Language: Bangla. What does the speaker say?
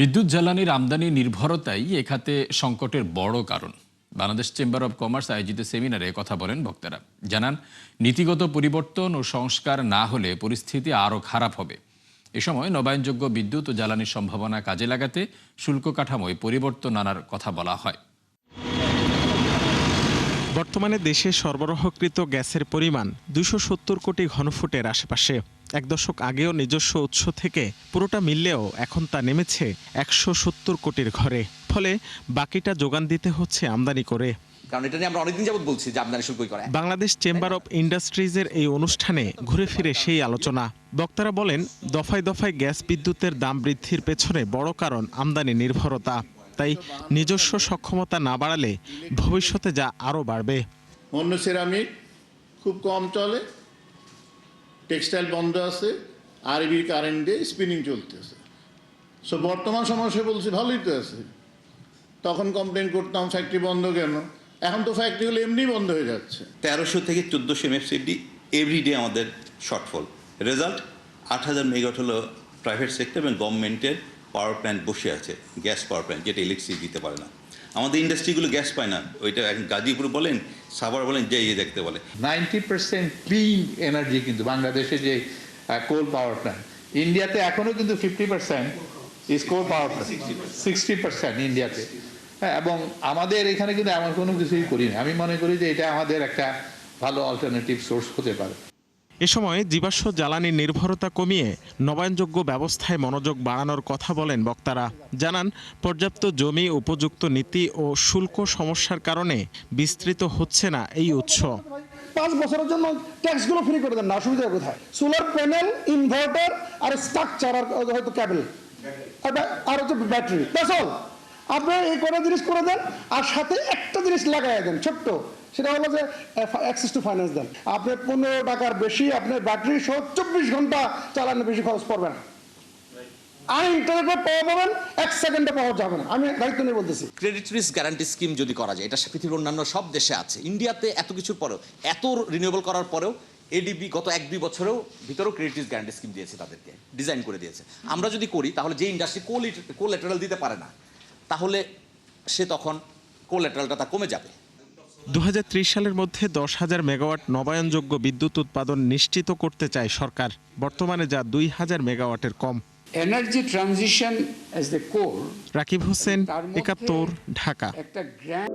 বিদ্যুৎ জ্বালানির আমদানি নির্ভরতাই এ খাতে সংকটের বড় কারণ। বাংলাদেশ চেম্বার অব কমার্স আয়োজিত সেমিনারে কথা বলেন বক্তারা। জানান, নীতিগত পরিবর্তন ও সংস্কার না হলে পরিস্থিতি আরও খারাপ হবে। এ সময় নবায়নযোগ্য বিদ্যুৎ ও জ্বালানির সম্ভাবনা কাজে লাগাতে শুল্ক কাঠামোয় পরিবর্তন আনার কথা বলা হয়। বর্তমানে দেশে সরবরাহকৃত গ্যাসের পরিমাণ ২৭০ কোটি ঘনফুটের আশেপাশে। এক দশক আগেও নিজস্ব উৎস থেকে পুরোটা মিললেও এখন তা নেমেছে ১৭০ কোটির ঘরে। ফলে বাকিটা যোগান দিতে হচ্ছে আমদানি করে। কারণ এটা নিয়ে আমরা অনেকদিন যাবত বলছি যে আমদানি শুল্কই করা। বাংলাদেশ চেম্বার অব ইন্ডাস্ট্রিজের এই অনুষ্ঠানে ঘুরে ফিরে সেই আলোচনা। বক্তারা বলেন, দফায় দফায় গ্যাস বিদ্যুতের দাম বৃদ্ধির পেছনে বড় কারণ আমদানি নির্ভরতা। তাই নিজস্ব সক্ষমতা না বাড়ালে ভবিষ্যতে যা আরও বাড়বে। অন্য সিরামিক খুব কম চলে, টেক্সটাইল বন্ধ আছে, আরবি কারেন্ট দিয়ে স্পিনিং চলতেছে। সো বর্তমান সমস্যা বলছি ভালোই তো আছে। তখন কমপ্লেন করতাম ফ্যাক্টরি বন্ধ কেন, এখন তো ফ্যাক্টরিগুলো এমনি বন্ধ হয়ে যাচ্ছে। ১৩০০ থেকে ১৪০০ এমএফসিডি এভরিডে আমাদের শর্টফল। রেজাল্ট ৮,০০০ মেগাওয়াট হলো প্রাইভেট সেক্টর এবং গভর্নমেন্টের পাওয়ার প্ল্যান্ট বসে আছে, গ্যাস পাওয়ার প্ল্যান্ট, যেটা ইলেকট্রিসিটি দিতে পারে না। আমাদের ইন্ডাস্ট্রিগুলো গ্যাস পায় না। ওইটা গাজীপুর বলেন, সাভার বলেন, যে দেখতে বলে 90% ক্লিন এনার্জি কিন্তু বাংলাদেশে যে কোল পাওয়ার প্ল্যান্ট, ইন্ডিয়াতে এখনো কিন্তু 50% ইজ কোল পাওয়ার প্ল্যান্ট, 60% ইন্ডিয়াতে। এবং আমাদের এখানে কিন্তু এমন কোনো কিছুই করি না। আমি মনে করি যে এটা আমাদের একটা ভালো অল্টারনেটিভ সোর্স হতে পারে। এ সময় জীবাশ্ম জ্বালানি নির্ভরতা কমিয়ে নবায়নযোগ্য ব্যবস্থায় মনোযোগ বাড়ানোর কথা বলেন বক্তারা। জানান, পর্যাপ্ত জমি, উপযুক্ত নীতি ও শুল্ক সমস্যার কারণে বিস্তৃত হচ্ছে না এই উৎস। 5 বছরের জন্য ট্যাক্সগুলো ফ্রি করে দেন না, অসুবিধা কোথায়? সোলার প্যানেল, ইনভার্টার আর স্ট্রাকচার আর হয়তো কেবল আর হচ্ছে ব্যাটারি, দ্যাটস অল। আপনি এই কটা জিনিস করে দেন আর সাথে একটা জিনিস লাগাই দেন ছোট্ট, সেটা হলো যে অ্যাক্সেস টু ফাইন্যান্স দেন। আপনি 15 টাকার বেশি আপনার ব্যাটারি সহ 24 ঘন্টা চালানো বেশি খরচ পড়বেন। আর ইন্টারনেটে পাওয়া পাবেন, 1 সেকেন্ডে পাওয়া যাবে না। আমি দায়িত্ব নিয়ে বলতেছি। ক্রেডিট রিস্ক গ্যারান্টি স্কিম যদি করা যায়, এটা পৃথিবীর অন্যান্য সব দেশে আছে। ইন্ডিয়াতে এত কিছুর পরেও, এত রিনিউয়েবল করার পরেও এডিবি গত 1-2 বছরেও ভিতরেও ক্রেডিট রিস্ক গ্যারান্টি স্কিম দিয়েছে, তাদেরকে ডিজাইন করে দিয়েছে। আমরা যদি করি তাহলে যে ইন্ডাস্ট্রি কোল্যাটারাল দিতে পারে না, তাহলে সে তখন কোল্যাটারালটা তা কমে যাবে। ২০৩০ সালের মধ্যে 10,000 মেগাওয়াট নবায়নযোগ্য বিদ্যুৎ উৎপাদন নিশ্চিত করতে চায় সরকার। বর্তমানে যা 2,000 মেগাওয়াটের কম। Energy transition as the core. Rakib Hossain, ৭১, Dhaka. একটা গ্র্যান্ড